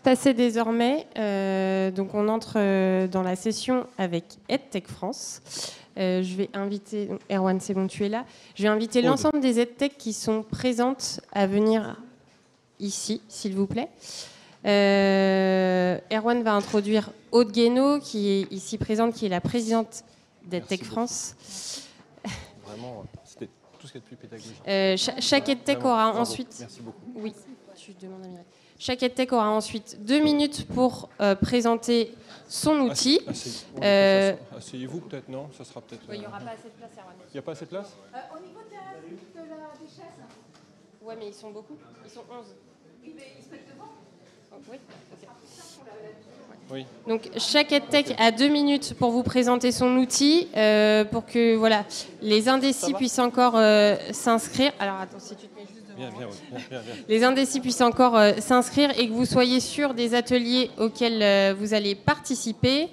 passer désormais, donc on entre dans la session avec EdTech France. Je vais inviter, Erwan, c'est bon, tu es là. Je vais inviter l'ensemble des EdTech qui sont présentes à venir ici, s'il vous plaît. Erwan va introduire Aude Guénaud, qui est ici présente, qui est la présidente d'EdTech France. Vraiment, c'était tout ce qui est plus pédagogique. Chaque EdTech aura ensuite... Merci beaucoup. Oui, tu demandes à Mireille. Chaque EdTech aura ensuite 2 minutes pour présenter son outil. Asseyez-vous peut-être, non? Ça sera peut-être... Oui, il n'y aura pas assez de place, Erwan. Il n'y a pas assez de place? Au niveau des chaises. Ouais, mais ils sont beaucoup. Ils sont 11. Oui, mais ils se mettent devant. Oh, oui, ok. Oui. Donc, chaque EdTech a 2 minutes pour vous présenter son outil, pour que voilà, les indécis puissent encore s'inscrire. Alors, attends, si tu te mets juste devant moi. Les indécis puissent encore s'inscrire et que vous soyez sûr des ateliers auxquels vous allez participer.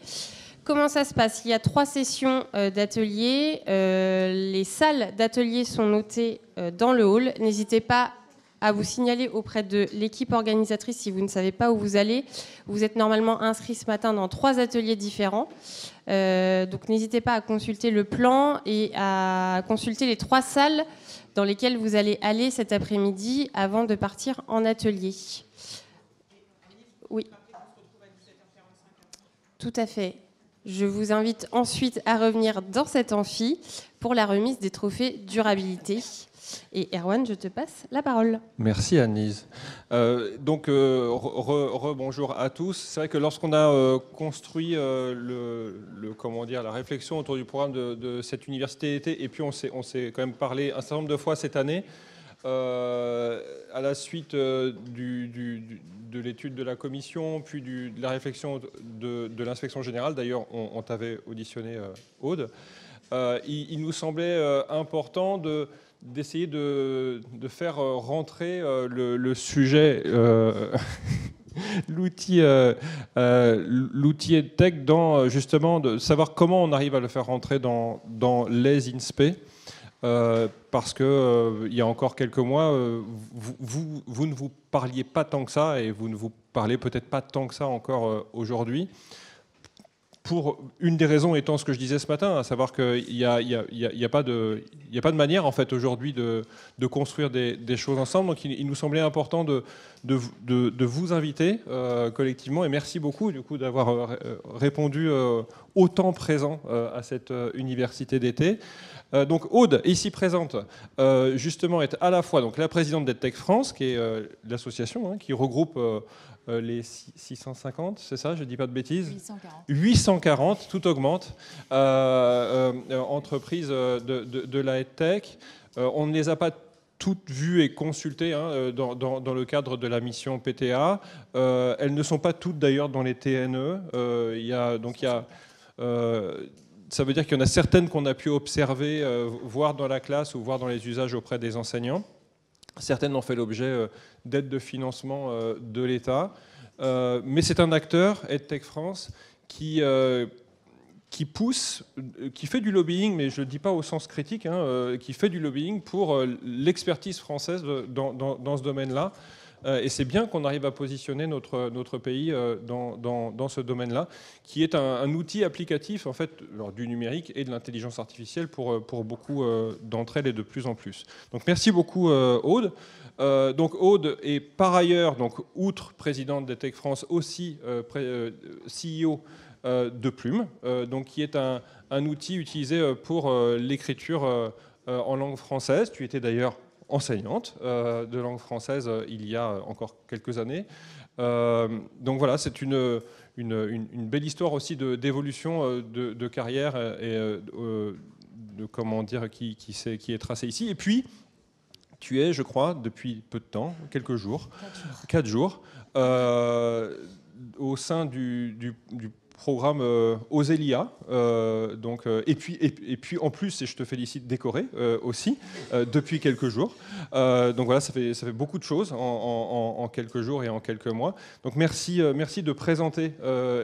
Comment ça se passe? Il y a 3 sessions d'ateliers. Les salles d'ateliers sont notées dans le hall. N'hésitez pas à vous signaler auprès de l'équipe organisatrice si vous ne savez pas où vous allez. Vous êtes normalement inscrit ce matin dans 3 ateliers différents. Donc n'hésitez pas à consulter le plan et à consulter les 3 salles dans lesquelles vous allez aller cet après-midi avant de partir en atelier. Oui. Tout à fait. Je vous invite ensuite à revenir dans cet amphi pour la remise des trophées durabilité. Et Erwan, je te passe la parole. Merci Annelise. Bonjour à tous. C'est vrai que lorsqu'on a construit la réflexion autour du programme de cette université d'été, et puis on s'est quand même parlé un certain nombre de fois cette année, à la suite de l'étude de la commission, puis de la réflexion de l'inspection générale, d'ailleurs on t'avait auditionné Aude, il nous semblait important d'essayer de faire rentrer le sujet, l'outil EdTech, dans justement de savoir comment on arrive à le faire rentrer dans les INSPE. Parce que il y a encore quelques mois, vous ne vous parliez pas tant que ça, et vous ne vous parlez peut-être pas tant que ça encore aujourd'hui. Pour une des raisons étant ce que je disais ce matin, à savoir qu'il n'y a pas de manière en fait aujourd'hui de construire des choses ensemble. Donc il nous semblait important de vous inviter collectivement, et merci beaucoup du coup d'avoir répondu autant présent à cette université d'été. Donc Aude, ici présente, justement est à la fois donc la présidente d'EdTech France, qui est l'association qui regroupe les 650, c'est ça, je ne dis pas de bêtises? 840, tout augmente, entreprises de la EdTech. On ne les a pas toutes vues et consultées dans le cadre de la mission PTA. Elles ne sont pas toutes d'ailleurs dans les TNE. Ça veut dire qu'il y en a certaines qu'on a pu observer, voir dans la classe ou voir dans les usages auprès des enseignants. Certaines ont fait l'objet d'aides de financement de l'État. Mais c'est un acteur, EdTech France, qui pousse, qui fait du lobbying, mais je ne le dis pas au sens critique, qui fait du lobbying pour l'expertise française dans ce domaine-là. Et c'est bien qu'on arrive à positionner notre pays dans ce domaine-là, qui est un outil applicatif en fait, du numérique et de l'intelligence artificielle pour beaucoup d'entre elles et de plus en plus. Donc merci beaucoup Aude. Donc Aude est par ailleurs, donc, outre présidente d'EdTech France, aussi CEO de Plume, donc, qui est un outil utilisé pour l'écriture en langue française. Tu étais d'ailleurs enseignante de langue française il y a encore quelques années. Donc voilà, c'est une belle histoire aussi d'évolution de carrière et qui est tracée ici. Et puis, tu es, je crois, depuis peu de temps, quelques jours, 4 jours, au sein du programme Osélia, et puis en plus, et je te félicite, décoré aussi, depuis quelques jours. Donc voilà, ça fait beaucoup de choses en quelques jours et en quelques mois. Donc merci de présenter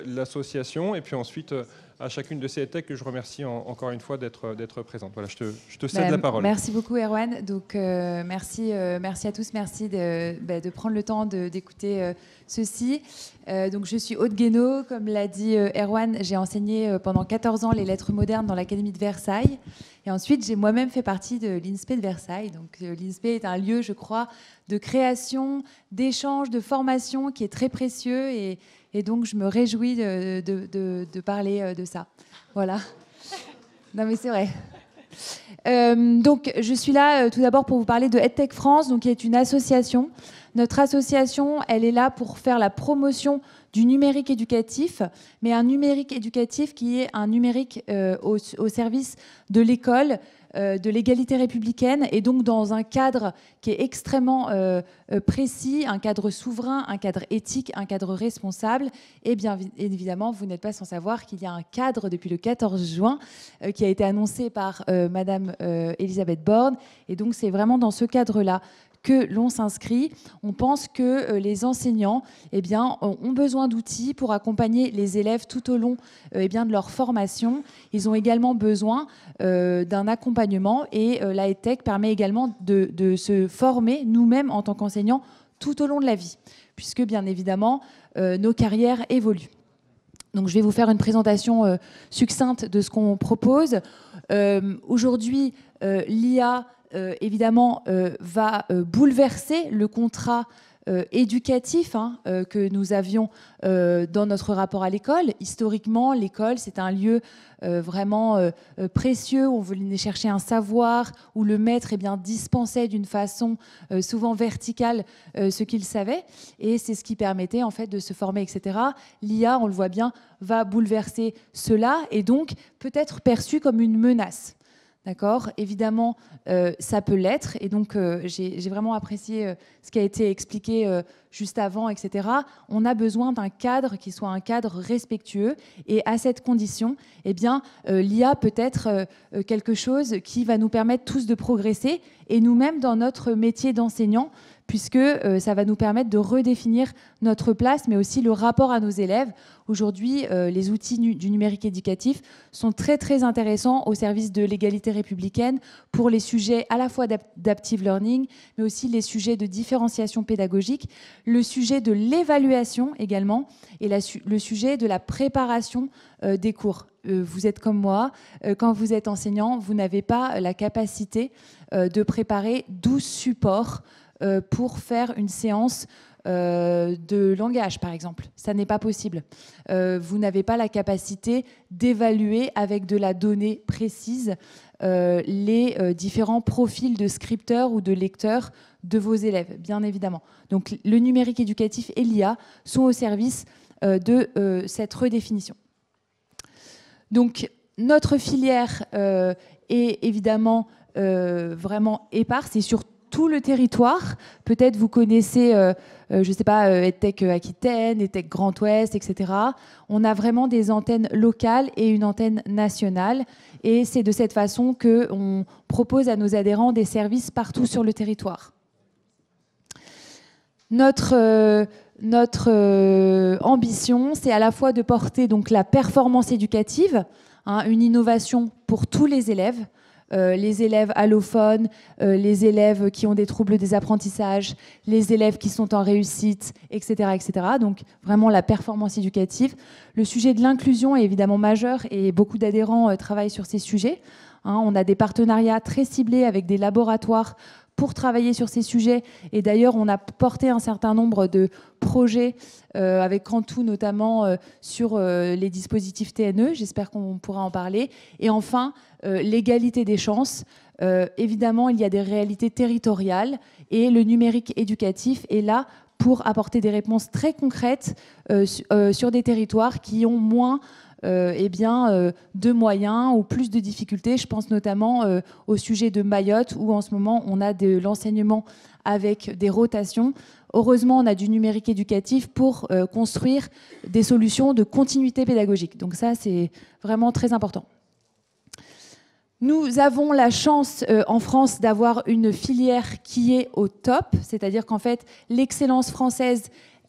l'association, et puis ensuite à chacune de ces EdTech que je remercie encore une fois d'être présente. Voilà, je te cède la parole. Merci beaucoup Erwan. Donc, merci à tous, merci de prendre le temps d'écouter ceci. Donc, je suis Aude Guénaud, comme l'a dit Erwan, j'ai enseigné pendant 14 ans les lettres modernes dans l'Académie de Versailles. Et ensuite, j'ai moi-même fait partie de l'INSPE de Versailles. Donc, l'INSPE est un lieu, je crois, de création, d'échange, de formation qui est très précieux. Et donc, je me réjouis de parler de ça. Voilà. Non, mais c'est vrai. Donc, je suis là tout d'abord pour vous parler de EdTech France, donc, qui est une association. Notre association, elle est là pour faire la promotion du numérique éducatif, mais un numérique éducatif qui est un numérique au service de l'école, de l'égalité républicaine, et donc dans un cadre qui est extrêmement précis, un cadre souverain, un cadre éthique, un cadre responsable. Et bien évidemment, vous n'êtes pas sans savoir qu'il y a un cadre depuis le 14 juin qui a été annoncé par Madame Elisabeth Borne. Et donc c'est vraiment dans ce cadre-là que l'on s'inscrit. On pense que les enseignants ont besoin d'outils pour accompagner les élèves tout au long de leur formation. Ils ont également besoin d'un accompagnement et la EdTech permet également de se former nous-mêmes en tant qu'enseignants tout au long de la vie, puisque bien évidemment nos carrières évoluent. Donc, je vais vous faire une présentation succincte de ce qu'on propose. Aujourd'hui, l'IA évidemment, va bouleverser le contrat éducatif que nous avions dans notre rapport à l'école. Historiquement, l'école, c'est un lieu vraiment précieux où on venait chercher un savoir, où le maître dispensait d'une façon souvent verticale ce qu'il savait. Et c'est ce qui permettait en fait de se former, etc. L'IA, on le voit bien, va bouleverser cela et donc peut être perçu comme une menace. D'accord ? Évidemment, ça peut l'être. Et donc, j'ai vraiment apprécié ce qui a été expliqué juste avant, etc. On a besoin d'un cadre qui soit un cadre respectueux. Et à cette condition, l'IA peut être quelque chose qui va nous permettre tous de progresser. Et nous-mêmes, dans notre métier d'enseignant, puisque ça va nous permettre de redéfinir notre place, mais aussi le rapport à nos élèves. Aujourd'hui, les outils du numérique éducatif sont très, très intéressants au service de l'égalité républicaine pour les sujets à la fois d'adaptive learning, mais aussi les sujets de différenciation pédagogique, le sujet de l'évaluation également, et le sujet de la préparation des cours. Vous êtes comme moi, quand vous êtes enseignant, vous n'avez pas la capacité de préparer 12 supports pour faire une séance de langage, par exemple. Ça n'est pas possible. Vous n'avez pas la capacité d'évaluer avec de la donnée précise les différents profils de scripteurs ou de lecteurs de vos élèves, bien évidemment. Donc, le numérique éducatif et l'IA sont au service de cette redéfinition. Donc, notre filière est évidemment vraiment éparse et sur tout le territoire. Peut-être vous connaissez, je ne sais pas, EdTech Aquitaine, EdTech Grand Ouest, etc. On a vraiment des antennes locales et une antenne nationale. Et c'est de cette façon qu'on propose à nos adhérents des services partout sur le territoire. Notre ambition, c'est à la fois de porter donc, la performance éducative, une innovation pour tous les élèves allophones, les élèves qui ont des troubles des apprentissages, les élèves qui sont en réussite, etc., etc. Donc vraiment la performance éducative. Le sujet de l'inclusion est évidemment majeur et beaucoup d'adhérents travaillent sur ces sujets. On a des partenariats très ciblés avec des laboratoires pour travailler sur ces sujets. Et d'ailleurs, on a porté un certain nombre de projets avec Cantu notamment sur les dispositifs TNE. J'espère qu'on pourra en parler. Et enfin, l'égalité des chances. Évidemment, il y a des réalités territoriales et le numérique éducatif est là pour apporter des réponses très concrètes sur des territoires qui ont moins de moyens ou plus de difficultés. Je pense notamment au sujet de Mayotte où en ce moment on a de l'enseignement avec des rotations. Heureusement, on a du numérique éducatif pour construire des solutions de continuité pédagogique. Donc ça, c'est vraiment très important. Nous avons la chance en France d'avoir une filière qui est au top, c'est-à-dire qu'en fait, l'excellence française,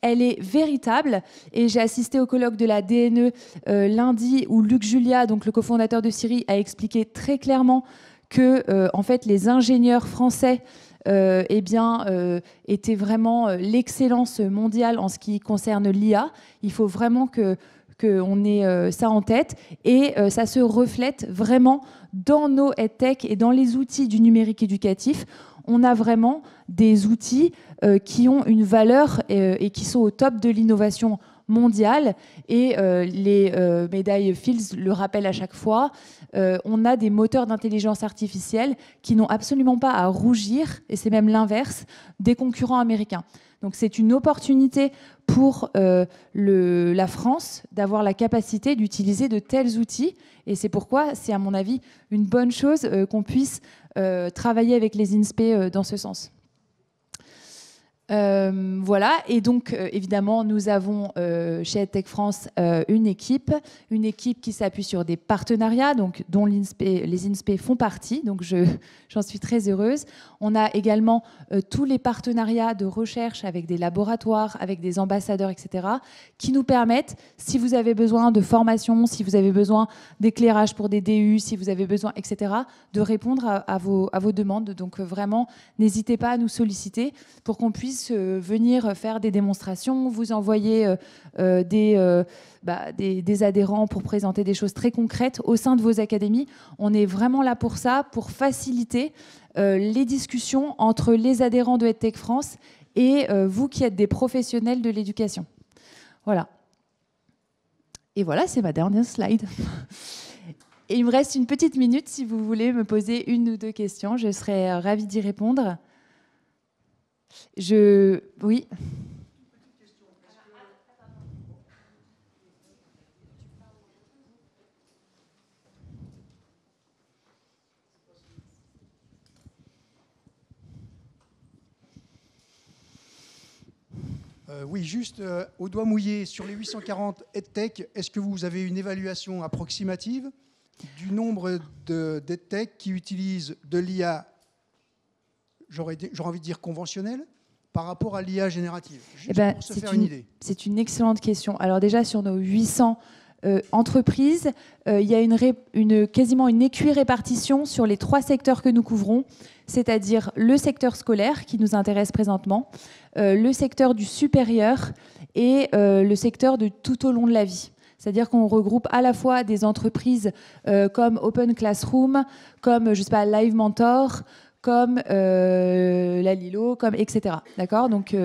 elle est véritable. Et j'ai assisté au colloque de la DNE lundi où Luc Julia, donc le cofondateur de Siri, a expliqué très clairement que en fait, les ingénieurs français était vraiment l'excellence mondiale en ce qui concerne l'IA. Il faut vraiment qu'on ait ça en tête et ça se reflète vraiment dans nos EdTech et dans les outils du numérique éducatif. On a vraiment des outils qui ont une valeur et qui sont au top de l'innovation mondiale et les médailles Fields le rappellent à chaque fois. On a des moteurs d'intelligence artificielle qui n'ont absolument pas à rougir, et c'est même l'inverse, des concurrents américains. Donc c'est une opportunité pour la France d'avoir la capacité d'utiliser de tels outils, et c'est pourquoi c'est à mon avis une bonne chose qu'on puisse travailler avec les INSPE dans ce sens. Voilà, et donc évidemment nous avons chez EdTech France une équipe qui s'appuie sur des partenariats donc, dont les INSPE font partie, donc j'en suis très heureuse. On a également tous les partenariats de recherche avec des laboratoires, avec des ambassadeurs, etc., qui nous permettent, si vous avez besoin de formation, si vous avez besoin d'éclairage pour des DU, si vous avez besoin, etc., de répondre à vos demandes. Donc vraiment, n'hésitez pas à nous solliciter pour qu'on puisse venir faire des démonstrations, vous envoyer des adhérents pour présenter des choses très concrètes au sein de vos académies. On est vraiment là pour ça, pour faciliter les discussions entre les adhérents de EdTech France et vous qui êtes des professionnels de l'éducation. Voilà. Et voilà, c'est ma dernière slide. Et il me reste une petite minute si vous voulez me poser une ou deux questions. Je serais ravie d'y répondre. Oui. Oui, juste au doigt mouillé, sur les 840 EdTech, est-ce que vous avez une évaluation approximative du nombre d'EdTech qui utilisent de l'IA, j'aurais envie de dire conventionnelle, par rapport à l'IA générative, juste pour se faire une idée? C'est une excellente question. Alors déjà, sur nos 800 entreprises, il y a quasiment une équirépartition sur les 3 secteurs que nous couvrons, c'est-à-dire le secteur scolaire qui nous intéresse présentement, le secteur du supérieur et le secteur de tout au long de la vie. C'est-à-dire qu'on regroupe à la fois des entreprises comme Open Classroom, comme je sais pas, Live Mentor, comme la Lilo, comme etc. D'accord ? Donc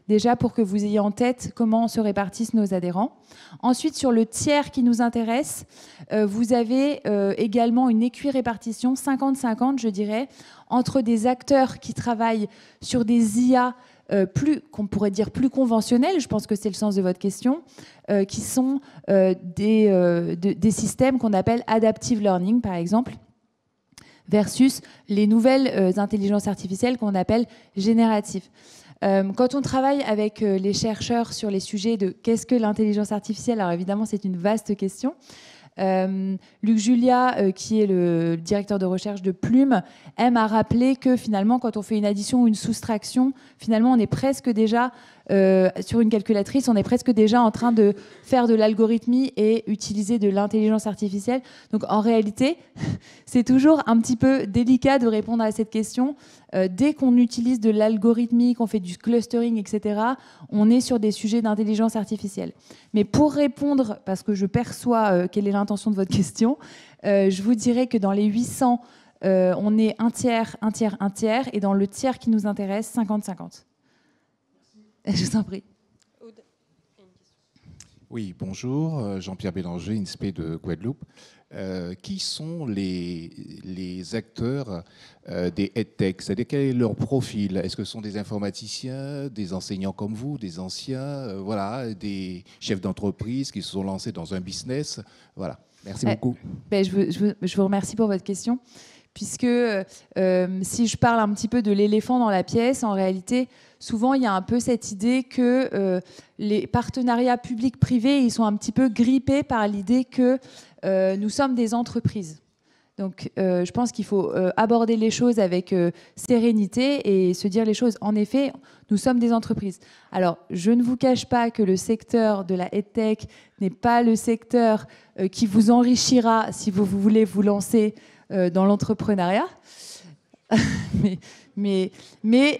déjà pour que vous ayez en tête comment se répartissent nos adhérents. Ensuite, sur le tiers qui nous intéresse, vous avez également une équirépartition 50-50, je dirais, entre des acteurs qui travaillent sur des IA qu'on pourrait dire plus conventionnels, je pense que c'est le sens de votre question, qui sont des systèmes qu'on appelle adaptive learning, par exemple, versus les nouvelles intelligences artificielles qu'on appelle génératives. Quand on travaille avec les chercheurs sur les sujets de qu'est-ce que l'intelligence artificielle, alors évidemment c'est une vaste question. Luc Julia, qui est le directeur de recherche de Plume, aime à rappeler que finalement quand on fait une addition ou une soustraction, finalement on est presque déjà sur une calculatrice, on est presque déjà en train de faire de l'algorithmie et utiliser de l'intelligence artificielle. Donc en réalité, c'est toujours un petit peu délicat de répondre à cette question. Dès qu'on utilise de l'algorithmie, qu'on fait du clustering, etc., on est sur des sujets d'intelligence artificielle. Mais pour répondre, parce que je perçois quelle est l'intention de votre question, je vous dirais que dans les 800, on est un tiers, un tiers, un tiers, et dans le tiers qui nous intéresse, 50-50. Je vous en prie. Oui, bonjour, Jean-Pierre Bélanger, INSPE de Guadeloupe. Qui sont les acteurs des EdTech? C'est-à-dire quel est leur profil? Est-ce que ce sont des informaticiens, des enseignants comme vous, des anciens, voilà, des chefs d'entreprise qui se sont lancés dans un business? Voilà, merci beaucoup. Je vous remercie pour votre question, puisque si je parle un petit peu de l'éléphant dans la pièce, en réalité, souvent il y a un peu cette idée que les partenariats publics-privés, ils sont un petit peu grippés par l'idée que nous sommes des entreprises. Donc, je pense qu'il faut aborder les choses avec sérénité et se dire les choses. En effet, nous sommes des entreprises. Alors, je ne vous cache pas que le secteur de la EdTech n'est pas le secteur qui vous enrichira si vous voulez vous lancer dans l'entrepreneuriat. mais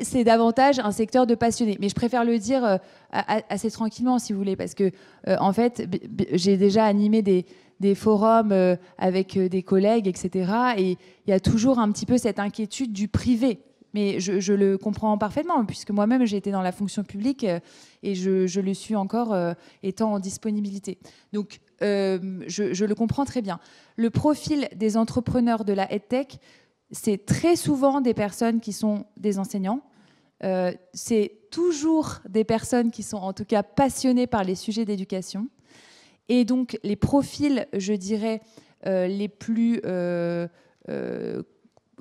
c'est davantage un secteur de passionnés. Mais je préfère le dire assez tranquillement, si vous voulez, parce que, en fait, j'ai déjà animé des forums avec des collègues, etc. Et il y a toujours un petit peu cette inquiétude du privé. Mais je le comprends parfaitement, puisque moi-même, j'ai été dans la fonction publique et je le suis encore étant en disponibilité. Donc, je le comprends très bien. Le profil des entrepreneurs de la EdTech, c'est très souvent des personnes qui sont des enseignants. C'est toujours des personnes qui sont en tout cas passionnées par les sujets d'éducation. Et donc, les profils, je dirais, les plus...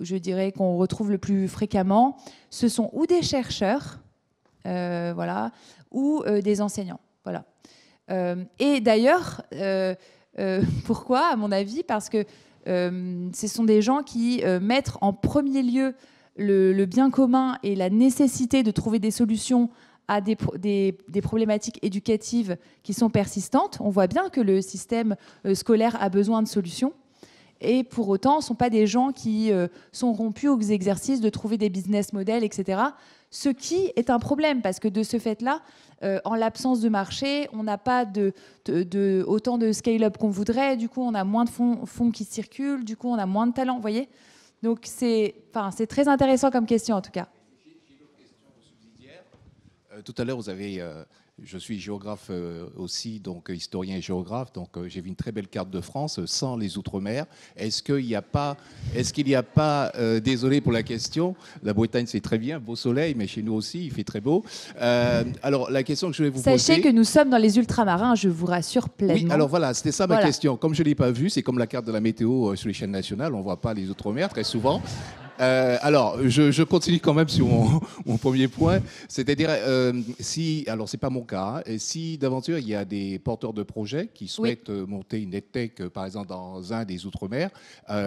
je dirais qu'on retrouve le plus fréquemment, ce sont ou des chercheurs, voilà, ou des enseignants. Voilà. Et d'ailleurs, pourquoi, à mon avis? Parce que ce sont des gens qui mettent en premier lieu le bien commun et la nécessité de trouver des solutions à des problématiques éducatives qui sont persistantes. On voit bien que le système scolaire a besoin de solutions. Et pour autant, ce ne sont pas des gens qui sont rompus aux exercices de trouver des business models, etc. Ce qui est un problème, parce que de ce fait-là, en l'absence de marché, on n'a pas autant de scale-up qu'on voudrait. Du coup, on a moins de fonds qui circulent. Du coup, on a moins de talent, vous voyez. Donc, c'est très intéressant comme question, en tout cas. J'ai une autre question subsidiaire. Tout à l'heure, vous avez... je suis géographe aussi, donc historien et géographe, donc j'ai vu une très belle carte de France sans les Outre-mer. Est-ce qu'il n'y a pas, désolé pour la question, la Bretagne c'est très bien, beau soleil, mais chez nous aussi il fait très beau. Alors la question que je vais vous poser... Sachez que nous sommes dans les ultramarins, je vous rassure pleinement. Oui, alors voilà, c'était ça ma question. Comme je ne l'ai pas vu, c'est comme la carte de la météo sur les chaînes nationales, on ne voit pas les Outre-mer très souvent. Alors, je continue quand même sur mon premier point, c'est-à-dire alors c'est pas mon cas, et si d'aventure il y a des porteurs de projets qui souhaitent monter une EdTech, par exemple dans un des Outre-mer,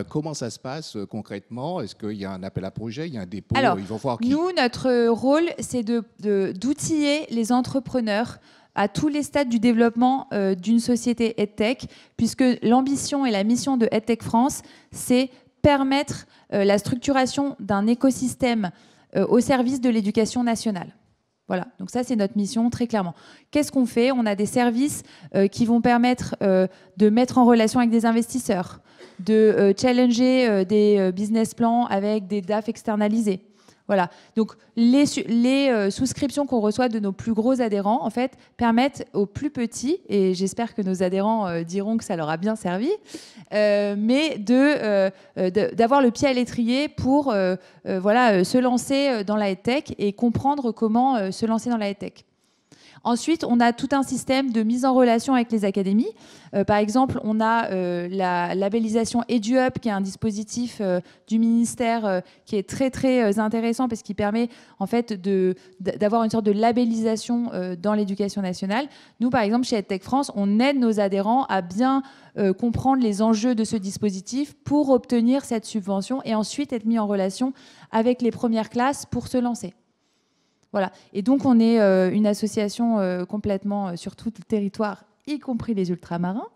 comment ça se passe concrètement? Est-ce qu'il y a un appel à projet, il y a un dépôt? Alors, ils vont voir qui... nous, notre rôle, c'est d'outiller les entrepreneurs à tous les stades du développement d'une société EdTech, puisque l'ambition et la mission de EdTech France, c'est permettre la structuration d'un écosystème au service de l'éducation nationale. Voilà, donc ça c'est notre mission très clairement. Qu'est-ce qu'on fait? On a des services qui vont permettre de mettre en relation avec des investisseurs, de challenger des business plans avec des DAF externalisés. Voilà, donc les souscriptions qu'on reçoit de nos plus gros adhérents, en fait, permettent aux plus petits, et j'espère que nos adhérents diront que ça leur a bien servi, mais d'avoir le pied à l'étrier pour se lancer dans la EdTech et comprendre comment se lancer dans la EdTech. Ensuite, on a tout un système de mise en relation avec les académies. Par exemple, on a la labellisation EduUp, qui est un dispositif du ministère qui est très, très intéressant parce qu'il permet en fait d'avoir une sorte de labellisation dans l'éducation nationale. Nous, par exemple, chez EdTech France, on aide nos adhérents à bien comprendre les enjeux de ce dispositif pour obtenir cette subvention et ensuite être mis en relation avec les premières classes pour se lancer. Voilà. Et donc, on est une association complètement sur tout le territoire, y compris les ultramarins,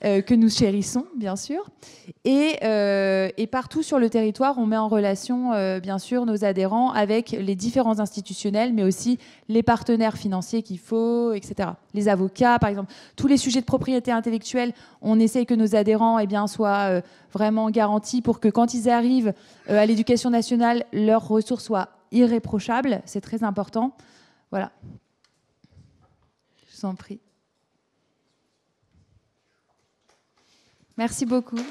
que nous chérissons, bien sûr. Et partout sur le territoire, on met en relation, bien sûr, nos adhérents avec les différents institutionnels, mais aussi les partenaires financiers qu'il faut, etc. Les avocats, par exemple. Tous les sujets de propriété intellectuelle, on essaye que nos adhérents soient vraiment garantis pour que quand ils arrivent à l'éducation nationale, leurs ressources soient irréprochable, c'est très important. Voilà. Je vous en prie. Merci beaucoup. Est-ce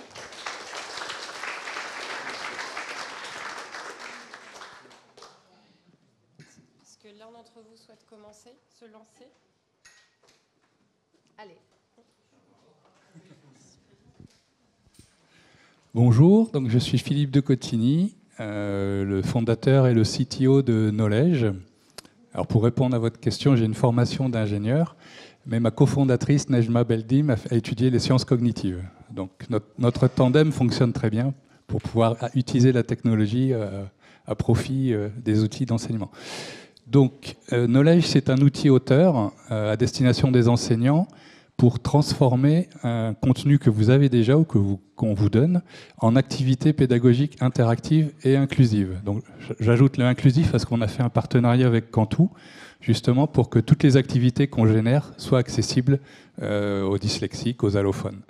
que l'un d'entre vous souhaite commencer, se lancer? Allez. Bonjour, donc je suis Philippe de Cotigny, le fondateur et le CTO de Knowledge. Alors pour répondre à votre question, j'ai une formation d'ingénieur, mais ma cofondatrice Nejma Beldim a étudié les sciences cognitives. Donc notre tandem fonctionne très bien pour pouvoir utiliser la technologie à profit des outils d'enseignement. Donc Knowledge, c'est un outil auteur à destination des enseignants pour transformer un contenu que vous avez déjà ou qu'on vous donne en activité pédagogique interactive et inclusive. Donc j'ajoute le inclusif parce qu'on a fait un partenariat avec Cantou, justement pour que toutes les activités qu'on génère soient accessibles aux dyslexiques, aux allophones.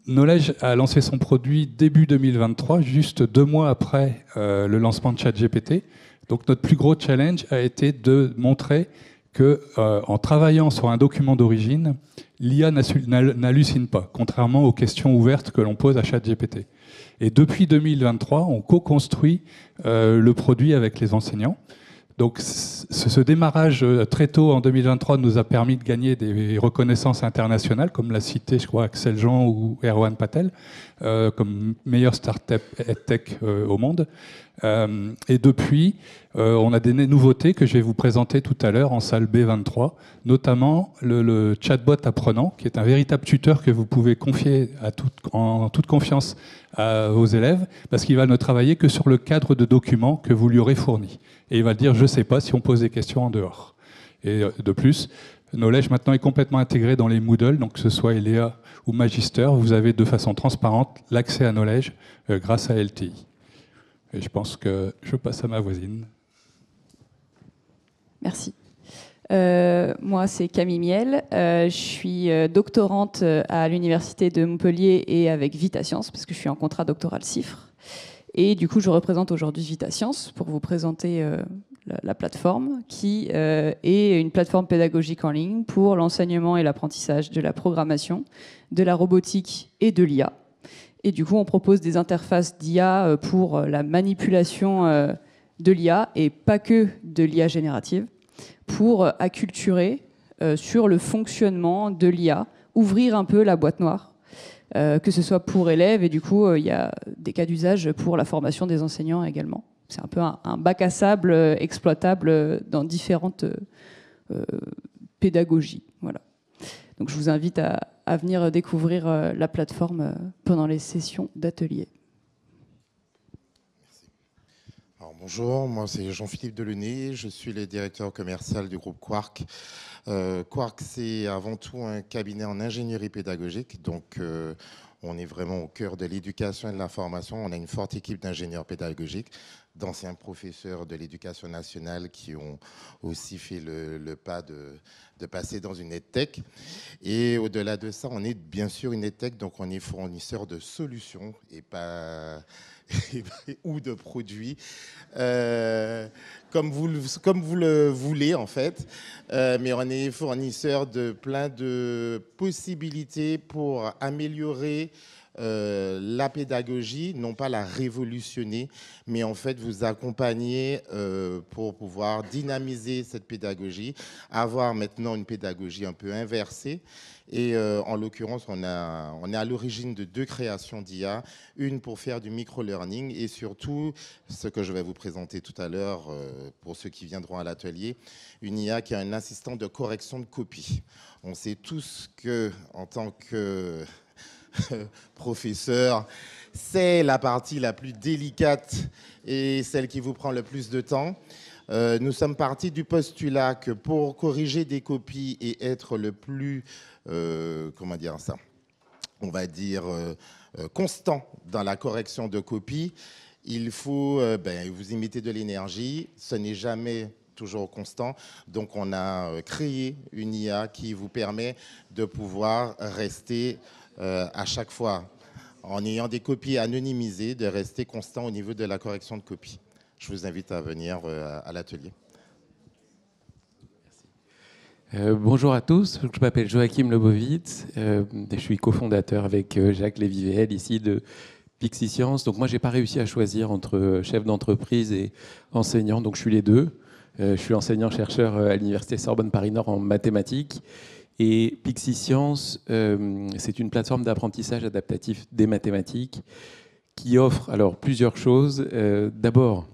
Knowledge a lancé son produit début 2023, juste 2 mois après le lancement de ChatGPT. Donc notre plus gros challenge a été de montrer que, en travaillant sur un document d'origine, l'IA n'hallucine pas, contrairement aux questions ouvertes que l'on pose à ChatGPT. Et depuis 2023, on co-construit le produit avec les enseignants. Donc ce démarrage très tôt en 2023 nous a permis de gagner des reconnaissances internationales, comme l'a cité, je crois, Axel Jean ou Erwan Patel, comme meilleure start-up EdTech au monde. Et depuis, on a des nouveautés que je vais vous présenter tout à l'heure en salle B23, notamment le chatbot apprenant, qui est un véritable tuteur que vous pouvez confier en toute confiance à vos élèves, parce qu'il va ne travailler que sur le cadre de documents que vous lui aurez fourni. Et il va dire « je ne sais pas » si on pose des questions en dehors. Et de plus, Knowledge maintenant est complètement intégré dans les Moodle, donc que ce soit ELEA ou Magister, vous avez de façon transparente l'accès à Knowledge grâce à LTI. Et je pense que je passe à ma voisine. Merci. Moi, c'est Camille Miel. Je suis doctorante à l'Université de Montpellier et avec VitaScience, parce que je suis en contrat doctoral CIFRE. Et du coup, je représente aujourd'hui VitaScience pour vous présenter la plateforme, qui est une plateforme pédagogique en ligne pour l'enseignement et l'apprentissage de la programmation, de la robotique et de l'IA. Et du coup, on propose des interfaces d'IA pour la manipulation de l'IA, et pas que de l'IA générative, pour acculturer sur le fonctionnement de l'IA, ouvrir un peu la boîte noire, que ce soit pour élèves, et du coup, il y a des cas d'usage pour la formation des enseignants également. C'est un peu un bac à sable exploitable dans différentes pédagogies. Voilà. Donc je vous invite à venir découvrir la plateforme pendant les sessions d'atelier. Bonjour, moi c'est Jean-Philippe Delaunay, je suis le directeur commercial du groupe Quark. Quark, c'est avant tout un cabinet en ingénierie pédagogique, donc on est vraiment au cœur de l'éducation et de la formation. On a une forte équipe d'ingénieurs pédagogiques, d'anciens professeurs de l'éducation nationale qui ont aussi fait le pas de passer dans une EdTech. Et au-delà de ça, on est bien sûr une EdTech, donc on est fournisseur de solutions et pas... ou de produits, comme vous le voulez en fait, mais on est fournisseur de plein de possibilités pour améliorer la pédagogie, non pas la révolutionner, mais en fait vous accompagner pour pouvoir dynamiser cette pédagogie, avoir maintenant une pédagogie un peu inversée. Et en l'occurrence, on est à l'origine de 2 créations d'IA, une pour faire du micro-learning et surtout, ce que je vais vous présenter tout à l'heure pour ceux qui viendront à l'atelier, une IA qui est un assistant de correction de copie. On sait tous que, en tant que professeur, c'est la partie la plus délicate et celle qui vous prend le plus de temps. Nous sommes partis du postulat que pour corriger des copies et être le plus, comment dire ça, on va dire constant dans la correction de copies, il faut, vous y mettez de l'énergie, ce n'est jamais toujours constant. Donc on a créé une IA qui vous permet de pouvoir rester à chaque fois, en ayant des copies anonymisées, de rester constant au niveau de la correction de copies. Je vous invite à venir à l'atelier. Bonjour à tous, je m'appelle Joachim Lebovitz, je suis cofondateur avec Jacques Lévivel ici de PixiScience. Donc moi, j'ai pas réussi à choisir entre chef d'entreprise et enseignant, donc je suis les deux. Je suis enseignant-chercheur à l'Université Sorbonne Paris-Nord en mathématiques. Et PixiScience, c'est une plateforme d'apprentissage adaptatif des mathématiques qui offre alors plusieurs choses. D'abord,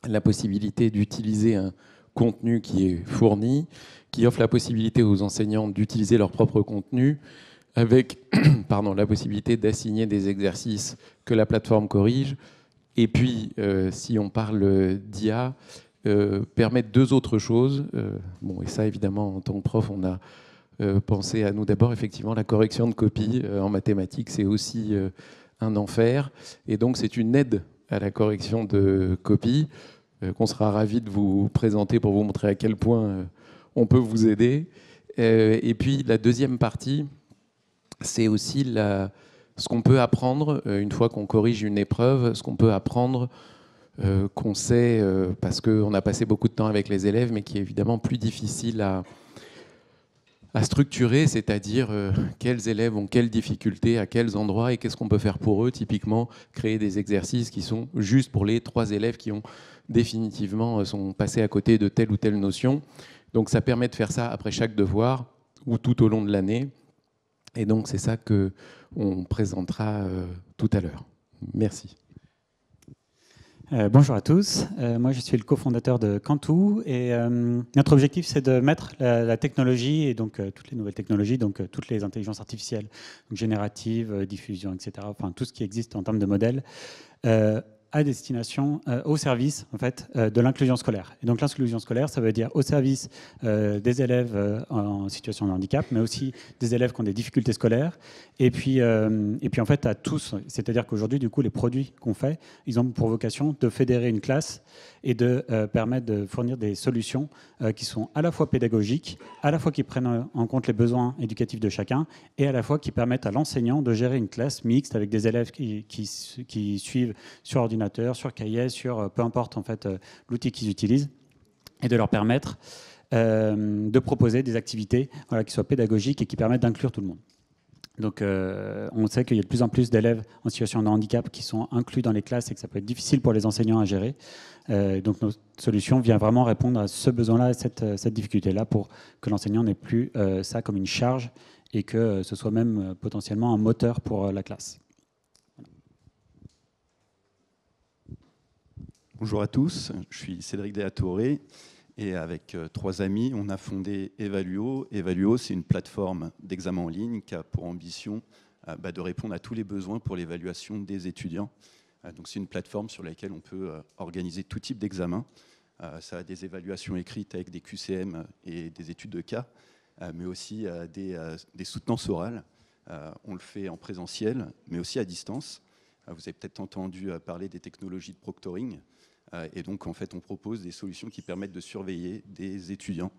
la possibilité d'utiliser un contenu qui est fourni, qui offre la possibilité aux enseignants d'utiliser leur propre contenu avec la possibilité d'assigner des exercices que la plateforme corrige. Et puis, si on parle d'IA, permettre deux autres choses. Et ça, évidemment, en tant que prof, on a pensé à nous d'abord, effectivement, la correction de copie en mathématiques, c'est aussi un enfer. Et donc, c'est une aide à la correction de copie qu'on sera ravis de vous présenter pour vous montrer à quel point on peut vous aider. Et puis, la deuxième partie, c'est aussi ce qu'on peut apprendre une fois qu'on corrige une épreuve, ce qu'on peut apprendre qu'on sait parce qu'on a passé beaucoup de temps avec les élèves, mais qui est évidemment plus difficile à structurer, c'est-à-dire quels élèves ont quelles difficultés, à quels endroits, et qu'est-ce qu'on peut faire pour eux. Typiquement, créer des exercices qui sont juste pour les 3 élèves qui ont définitivement sont passés à côté de telle ou telle notion. Donc ça permet de faire ça après chaque devoir ou tout au long de l'année. Et donc c'est ça qu'on présentera tout à l'heure. Merci. Bonjour à tous, moi je suis le cofondateur de Cantu et notre objectif c'est de mettre la technologie et donc toutes les nouvelles technologies, donc toutes les intelligences artificielles, donc génératives, diffusion, etc., enfin tout ce qui existe en termes de modèles, à destination, au service en fait, de l'inclusion scolaire. Et donc l'inclusion scolaire, ça veut dire au service des élèves en situation de handicap, mais aussi des élèves qui ont des difficultés scolaires. Et puis en fait à tous, c'est-à-dire qu'aujourd'hui, du coup, les produits qu'on fait, ils ont pour vocation de fédérer une classe et de permettre de fournir des solutions qui sont à la fois pédagogiques, à la fois qui prennent en compte les besoins éducatifs de chacun, et à la fois qui permettent à l'enseignant de gérer une classe mixte avec des élèves qui suivent sur ordinateur, sur cahier, sur peu importe en fait l'outil qu'ils utilisent, et de leur permettre de proposer des activités qui soient pédagogiques et qui permettent d'inclure tout le monde. Donc on sait qu'il y a de plus en plus d'élèves en situation de handicap qui sont inclus dans les classes et que ça peut être difficile pour les enseignants à gérer. Donc notre solution vient vraiment répondre à ce besoin-là, à cette difficulté-là, pour que l'enseignant n'ait plus ça comme une charge et que ce soit même potentiellement un moteur pour la classe. Voilà. Bonjour à tous, je suis Cédric Déatoré. Et avec 3 amis, on a fondé Evaluo. Evaluo, c'est une plateforme d'examen en ligne qui a pour ambition de répondre à tous les besoins pour l'évaluation des étudiants. Donc c'est une plateforme sur laquelle on peut organiser tout type d'examen. Ça a des évaluations écrites avec des QCM et des études de cas, mais aussi des soutenances orales. On le fait en présentiel, mais aussi à distance. Vous avez peut-être entendu parler des technologies de proctoring. Et donc, en fait, on propose des solutions qui permettent de surveiller des étudiants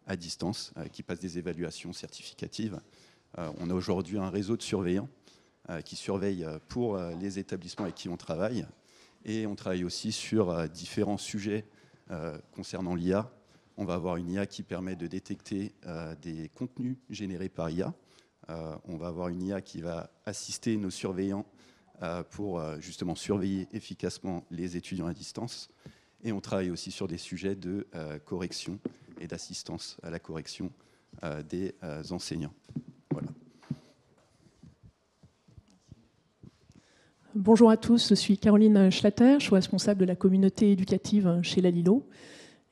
à distance, qui passent des évaluations certificatives. On a aujourd'hui un réseau de surveillants qui surveillent pour les établissements avec qui on travaille. Et on travaille aussi sur différents sujets concernant l'IA. On va avoir une IA qui permet de détecter des contenus générés par IA. On va avoir une IA qui va assister nos surveillants pour justement surveiller efficacement les étudiants à distance. Et on travaille aussi sur des sujets de correction et d'assistance à la correction des enseignants. Voilà. Bonjour à tous, je suis Caroline Schlatter, je suis responsable de la communauté éducative chez la Lilo.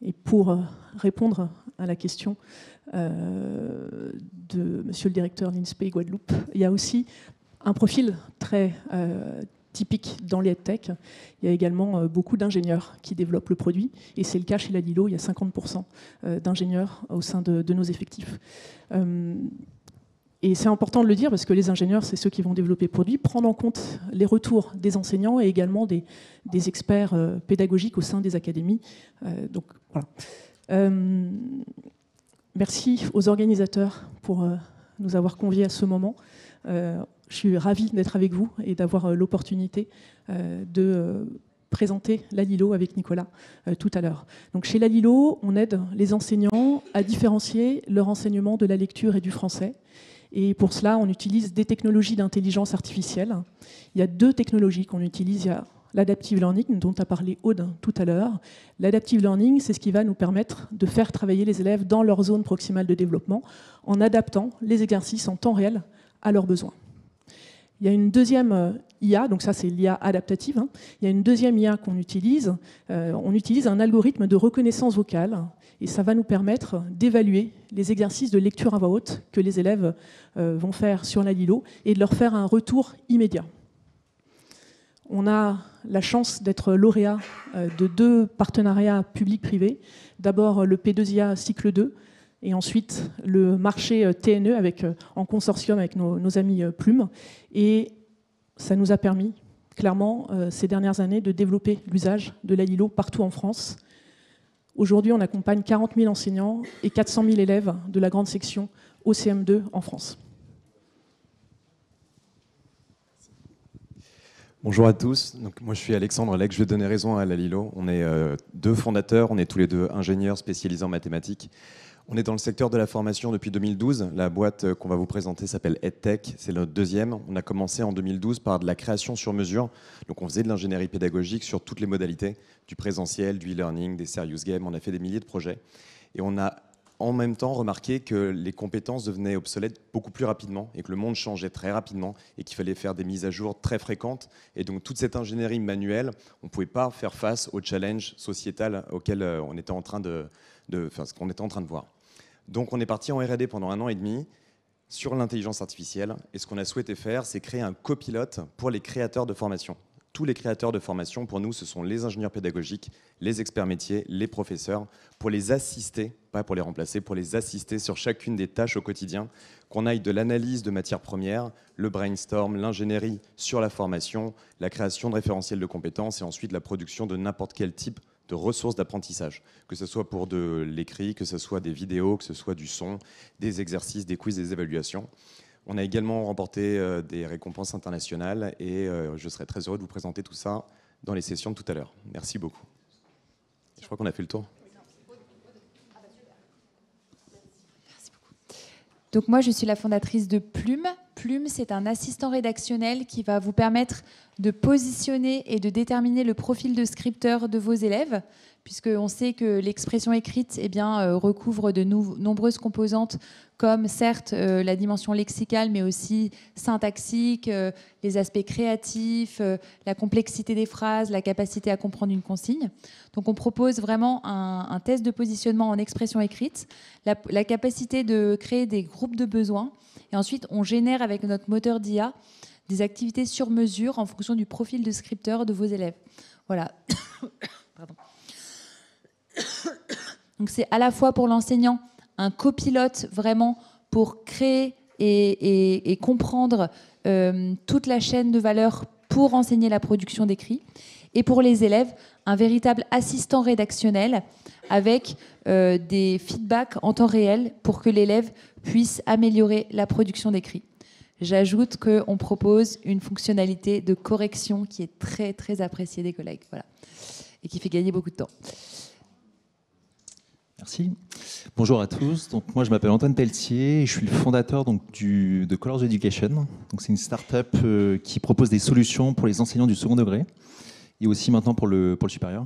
Et pour répondre à la question de monsieur le directeur de l'INSPE Guadeloupe, il y a aussi un profil très typique dans les EdTech. Il y a également beaucoup d'ingénieurs qui développent le produit, et c'est le cas chez la Lilo, il y a 50% d'ingénieurs au sein de nos effectifs. Et c'est important de le dire parce que les ingénieurs, c'est ceux qui vont développer le produit, prendre en compte les retours des enseignants et également des experts pédagogiques au sein des académies. Donc voilà. Merci aux organisateurs pour nous avoir conviés à ce moment. Je suis ravie d'être avec vous et d'avoir l'opportunité de présenter la Lilo avec Nicolas tout à l'heure. Donc chez la Lilo, on aide les enseignants à différencier leur enseignement de la lecture et du français. Et pour cela, on utilise des technologies d'intelligence artificielle. Il y a 2 technologies qu'on utilise. Il y a l'adaptive learning, dont a parlé Aude tout à l'heure. L'adaptive learning, c'est ce qui va nous permettre de faire travailler les élèves dans leur zone proximale de développement en adaptant les exercices en temps réel à leurs besoins. Il y a une deuxième IA, donc ça c'est l'IA adaptative. Hein. Il y a une deuxième IA qu'on utilise. On utilise un algorithme de reconnaissance vocale et ça va nous permettre d'évaluer les exercices de lecture à voix haute que les élèves vont faire sur la Lilo et de leur faire un retour immédiat. On a la chance d'être lauréat de 2 partenariats publics-privés. D'abord le P2IA cycle 2 et ensuite le marché TNE en consortium avec nos amis Plume. Et ça nous a permis, clairement, ces dernières années, de développer l'usage de la Lilo partout en France. Aujourd'hui, on accompagne 40 000 enseignants et 400 000 élèves de la grande section au CM2 en France. Bonjour à tous, donc, moi je suis Alexandre Lec, je vais donner raison à la Lilo. On est 2 fondateurs, on est tous les 2 ingénieurs spécialisés en mathématiques. On est dans le secteur de la formation depuis 2012. La boîte qu'on va vous présenter s'appelle EdTech, c'est notre 2e. On a commencé en 2012 par de la création sur mesure. Donc on faisait de l'ingénierie pédagogique sur toutes les modalités, du présentiel, du e-learning, des serious games. On a fait des milliers de projets. Et on a en même temps remarqué que les compétences devenaient obsolètes beaucoup plus rapidement et que le monde changeait très rapidement et qu'il fallait faire des mises à jour très fréquentes. Et donc toute cette ingénierie manuelle, on ne pouvait pas faire face au challenge sociétal auquel on était en train ce qu'on était en train de voir. Donc on est parti en R&D pendant 1 an et demi sur l'intelligence artificielle. Et ce qu'on a souhaité faire, c'est créer un copilote pour les créateurs de formation. Tous les créateurs de formation, pour nous, ce sont les ingénieurs pédagogiques, les experts métiers, les professeurs, pour les assister, pas pour les remplacer, pour les assister sur chacune des tâches au quotidien, qu'on aille de l'analyse de matières premières, le brainstorm, l'ingénierie sur la formation, la création de référentiels de compétences et ensuite la production de n'importe quel type de ressources d'apprentissage, que ce soit pour de l'écrit, que ce soit des vidéos, que ce soit du son, des exercices, des quiz, des évaluations. On a également remporté des récompenses internationales et je serai très heureux de vous présenter tout ça dans les sessions de tout à l'heure. Merci beaucoup. Je crois qu'on a fait le tour. Donc moi, je suis la fondatrice de Plume. Plume, c'est un assistant rédactionnel qui va vous permettre de positionner et de déterminer le profil de scripteur de vos élèves, puisqu'on sait que l'expression écrite recouvre de nombreuses composantes, comme certes la dimension lexicale, mais aussi syntaxique, les aspects créatifs, la complexité des phrases, la capacité à comprendre une consigne. Donc on propose vraiment un test de positionnement en expression écrite, la capacité de créer des groupes de besoins, et ensuite on génère avec notre moteur d'IA des activités sur mesure en fonction du profil de scripteur de vos élèves. Voilà. Pardon. Donc c'est à la fois pour l'enseignant un copilote vraiment pour créer et comprendre toute la chaîne de valeur pour enseigner la production d'écrit, et pour les élèves un véritable assistant rédactionnel avec des feedbacks en temps réel pour que l'élève puisse améliorer la production d'écrit. J'ajoute qu'on propose une fonctionnalité de correction qui est très très appréciée des collègues, voilà, et qui fait gagner beaucoup de temps. Merci. Bonjour à tous. Donc, moi, je m'appelle Antoine Pelletier et je suis le fondateur de Colors Education. Donc, c'est une start-up qui propose des solutions pour les enseignants du second degré et aussi maintenant pour le supérieur.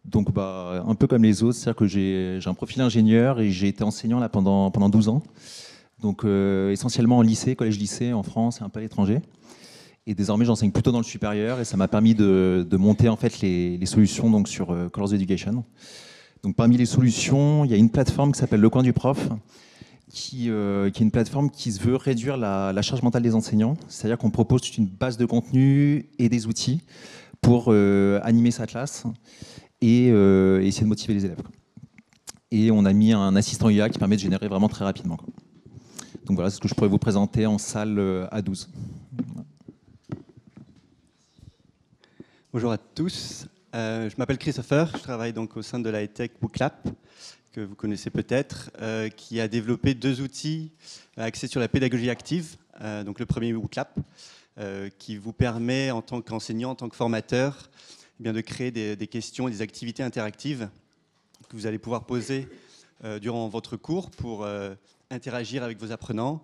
Donc, un peu comme les autres, c'est-à-dire que j'ai un profil ingénieur et j'ai été enseignant là pendant 12 ans. Donc, essentiellement en lycée, collège-lycée en France et un peu à l'étranger. Et désormais, j'enseigne plutôt dans le supérieur et ça m'a permis de monter en fait les solutions donc, sur Colors Education. Donc, parmi les solutions, il y a une plateforme qui s'appelle Le Coin du Prof, qui est une plateforme qui se veut réduire la charge mentale des enseignants. C'est-à-dire qu'on propose toute une base de contenu et des outils pour animer sa classe et essayer de motiver les élèves. Et on a mis un assistant IA qui permet de générer vraiment très rapidement. Donc voilà, c'est ce que je pourrais vous présenter en salle A12. Bonjour à tous. Je m'appelle Christopher, je travaille donc au sein de la EdTech Booklab, que vous connaissez peut-être, qui a développé 2 outils axés sur la pédagogie active. Donc le premier Booklab, qui vous permet en tant qu'enseignant, en tant que formateur, de créer des questions et des activités interactives que vous allez pouvoir poser durant votre cours pour interagir avec vos apprenants,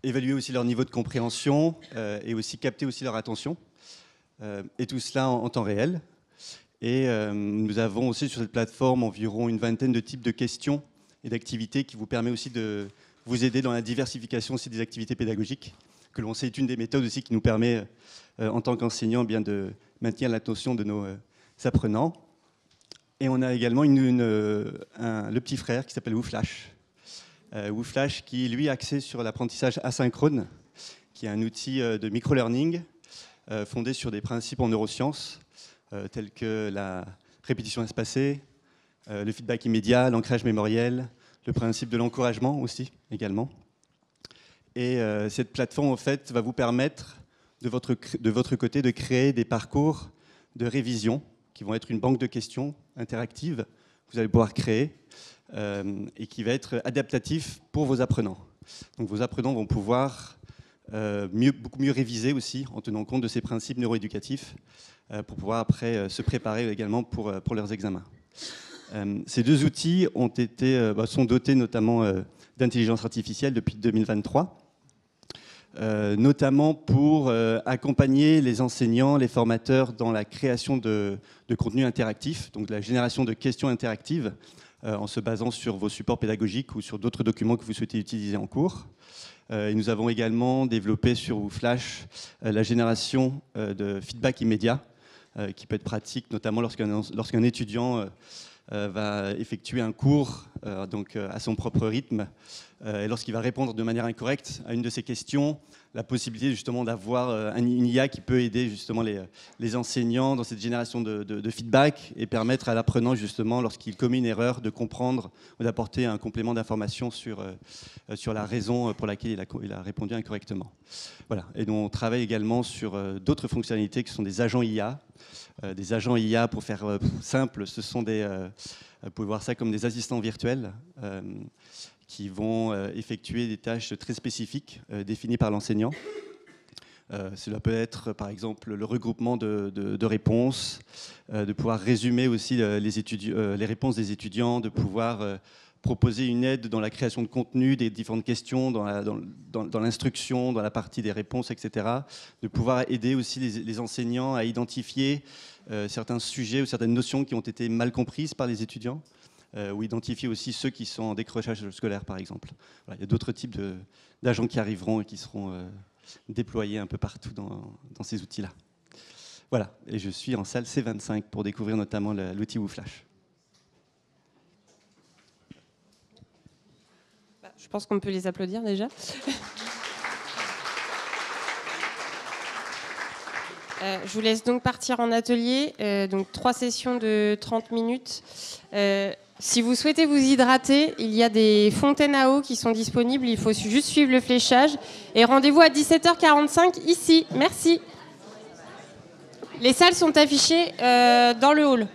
évaluer aussi leur niveau de compréhension et aussi capter aussi leur attention. Et tout cela en temps réel. Et nous avons aussi sur cette plateforme environ une vingtaine de types de questions et d'activités qui vous permettent aussi de vous aider dans la diversification aussi des activités pédagogiques que l'on sait est une des méthodes aussi qui nous permet, en tant qu'enseignant, bien de maintenir l'attention de nos apprenants. Et on a également le petit frère qui s'appelle WooFlash. WooFlash qui, lui, est axé sur l'apprentissage asynchrone, qui est un outil de micro-learning fondé sur des principes en neurosciences, tels que la répétition espacée, le feedback immédiat, l'ancrage mémoriel, le principe de l'encouragement aussi, également. Et cette plateforme, en fait, va vous permettre, de votre côté, de créer des parcours de révision qui vont être une banque de questions interactive que vous allez pouvoir créer et qui va être adaptatif pour vos apprenants. Donc vos apprenants vont pouvoir beaucoup mieux réviser aussi en tenant compte de ces principes neuroéducatifs pour pouvoir après se préparer également pour leurs examens. Ces deux outils sont dotés notamment d'intelligence artificielle depuis 2023, notamment pour accompagner les enseignants, les formateurs dans la création de contenus interactifs, donc de la génération de questions interactives en se basant sur vos supports pédagogiques ou sur d'autres documents que vous souhaitez utiliser en cours. Et nous avons également développé sur WooFlash la génération de feedback immédiat qui peut être pratique notamment lorsqu'un étudiant va effectuer un cours donc, à son propre rythme et lorsqu'il va répondre de manière incorrecte à une de ces questions, la possibilité justement d'avoir une IA qui peut aider justement les enseignants dans cette génération de feedback et permettre à l'apprenant justement lorsqu'il commet une erreur de comprendre ou d'apporter un complément d'information sur la raison pour laquelle il a répondu incorrectement. Voilà. Et donc, on travaille également sur d'autres fonctionnalités qui sont des agents IA. Des agents IA, pour faire simple, ce sont vous pouvez voir ça comme des assistants virtuels qui vont effectuer des tâches très spécifiques définies par l'enseignant. Cela peut être, par exemple, le regroupement de réponses, de pouvoir résumer aussi les réponses des étudiants, de pouvoir proposer une aide dans la création de contenu, des différentes questions, dans l'instruction, dans la partie des réponses, etc. De pouvoir aider aussi les enseignants à identifier certains sujets ou certaines notions qui ont été mal comprises par les étudiants, ou identifier aussi ceux qui sont en décrochage scolaire, par exemple. Voilà, il y a d'autres types d'agents qui arriveront et qui seront déployés un peu partout dans ces outils-là. Voilà, et je suis en salle C25 pour découvrir notamment l'outil WooFlash. Je pense qu'on peut les applaudir déjà. Je vous laisse donc partir en atelier. Donc 3 sessions de 30 minutes. Si vous souhaitez vous hydrater, il y a des fontaines à eau qui sont disponibles. Il faut juste suivre le fléchage. Et rendez-vous à 17h45 ici. Merci. Les salles sont affichées dans le hall.